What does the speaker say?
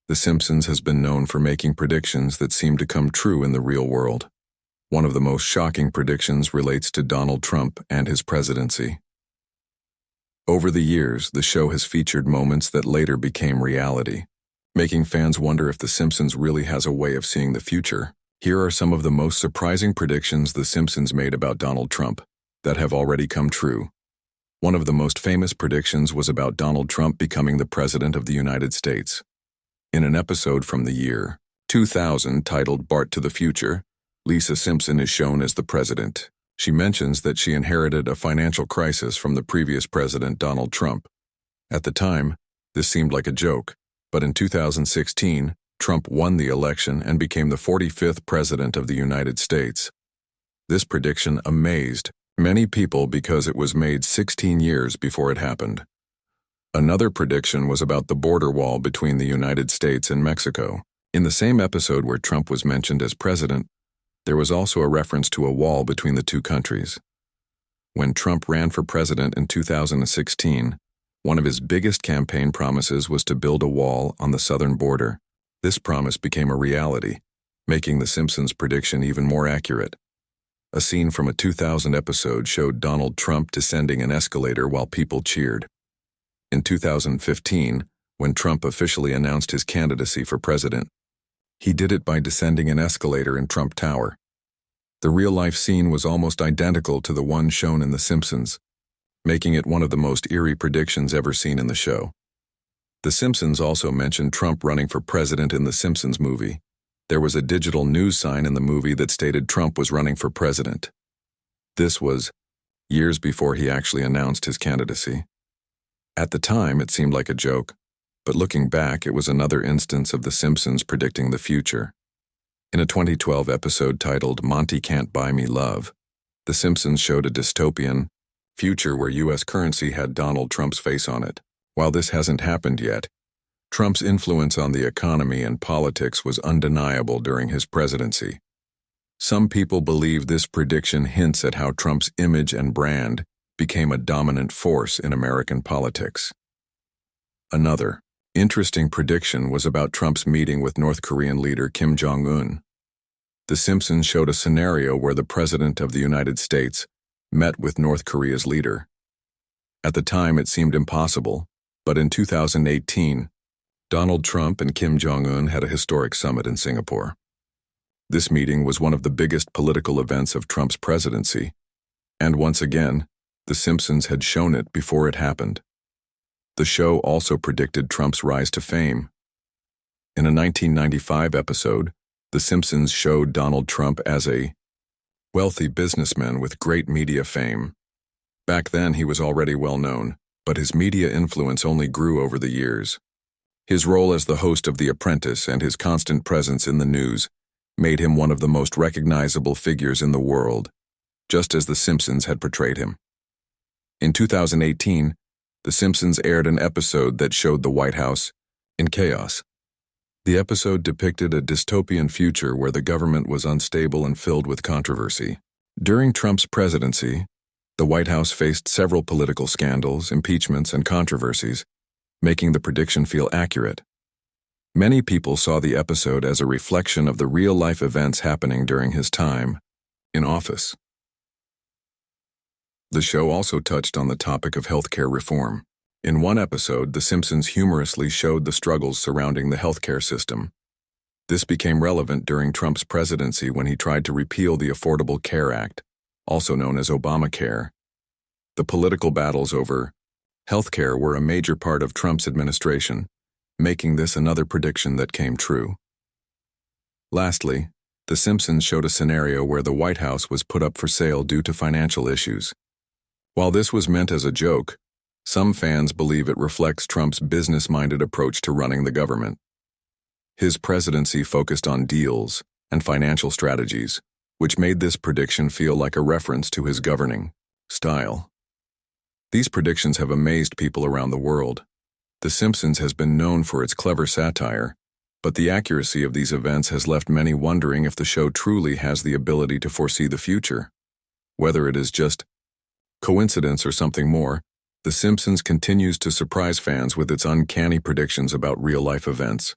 The Simpsons has been known for making predictions that seem to come true in the real world. One of the most shocking predictions relates to Donald Trump and his presidency. Over the years, the show has featured moments that later became reality, making fans wonder if The Simpsons really has a way of seeing the future. Here are some of the most surprising predictions The Simpsons made about Donald Trump that have already come true. One of the most famous predictions was about Donald Trump becoming the President of the United States. In an episode from the year 2000 titled Bart to the Future, Lisa Simpson is shown as the president. She mentions that she inherited a financial crisis from the previous president, Donald Trump. At the time, this seemed like a joke, but in 2016, Trump won the election and became the 45th president of the United States. This prediction amazed many people because it was made 16 years before it happened. Another prediction was about the border wall between the United States and Mexico. In the same episode where Trump was mentioned as president, there was also a reference to a wall between the two countries. When Trump ran for president in 2016, one of his biggest campaign promises was to build a wall on the southern border. This promise became a reality, making The Simpsons' prediction even more accurate. A scene from a 2000 episode showed Donald Trump descending an escalator while people cheered. In 2015, when Trump officially announced his candidacy for president, he did it by descending an escalator in Trump Tower. The real-life scene was almost identical to the one shown in The Simpsons, making it one of the most eerie predictions ever seen in the show. The Simpsons also mentioned Trump running for president in the Simpsons movie. There was a digital news sign in the movie that stated Trump was running for president. This was years before he actually announced his candidacy. At the time, it seemed like a joke, but looking back, it was another instance of The Simpsons predicting the future. In a 2012 episode titled Monty Can't Buy Me Love, The Simpsons showed a dystopian future where U.S. currency had Donald Trump's face on it. While this hasn't happened yet, Trump's influence on the economy and politics was undeniable during his presidency. Some people believe this prediction hints at how Trump's image and brand became a dominant force in American politics. Another interesting prediction was about Trump's meeting with North Korean leader Kim Jong-un. The Simpsons showed a scenario where the President of the United States met with North Korea's leader. At the time, it seemed impossible, but in 2018, Donald Trump and Kim Jong-un had a historic summit in Singapore. This meeting was one of the biggest political events of Trump's presidency, and once again, The Simpsons had shown it before it happened. The show also predicted Trump's rise to fame. In a 1995 episode, The Simpsons showed Donald Trump as a wealthy businessman with great media fame. Back then, he was already well known, but his media influence only grew over the years. His role as the host of The Apprentice and his constant presence in the news made him one of the most recognizable figures in the world, just as The Simpsons had portrayed him. In 2018, The Simpsons aired an episode that showed the White House in chaos. The episode depicted a dystopian future where the government was unstable and filled with controversy. During Trump's presidency, the White House faced several political scandals, impeachments, and controversies, making the prediction feel accurate. Many people saw the episode as a reflection of the real-life events happening during his time in office. The show also touched on the topic of healthcare reform. In one episode, The Simpsons humorously showed the struggles surrounding the healthcare system. This became relevant during Trump's presidency when he tried to repeal the Affordable Care Act, also known as Obamacare. The political battles over healthcare were a major part of Trump's administration, making this another prediction that came true. Lastly, The Simpsons showed a scenario where the White House was put up for sale due to financial issues. While this was meant as a joke, some fans believe it reflects Trump's business-minded approach to running the government. His presidency focused on deals and financial strategies, which made this prediction feel like a reference to his governing style. These predictions have amazed people around the world. The Simpsons has been known for its clever satire, but the accuracy of these events has left many wondering if the show truly has the ability to foresee the future. Whether it is just coincidence or something more, The Simpsons continues to surprise fans with its uncanny predictions about real-life events.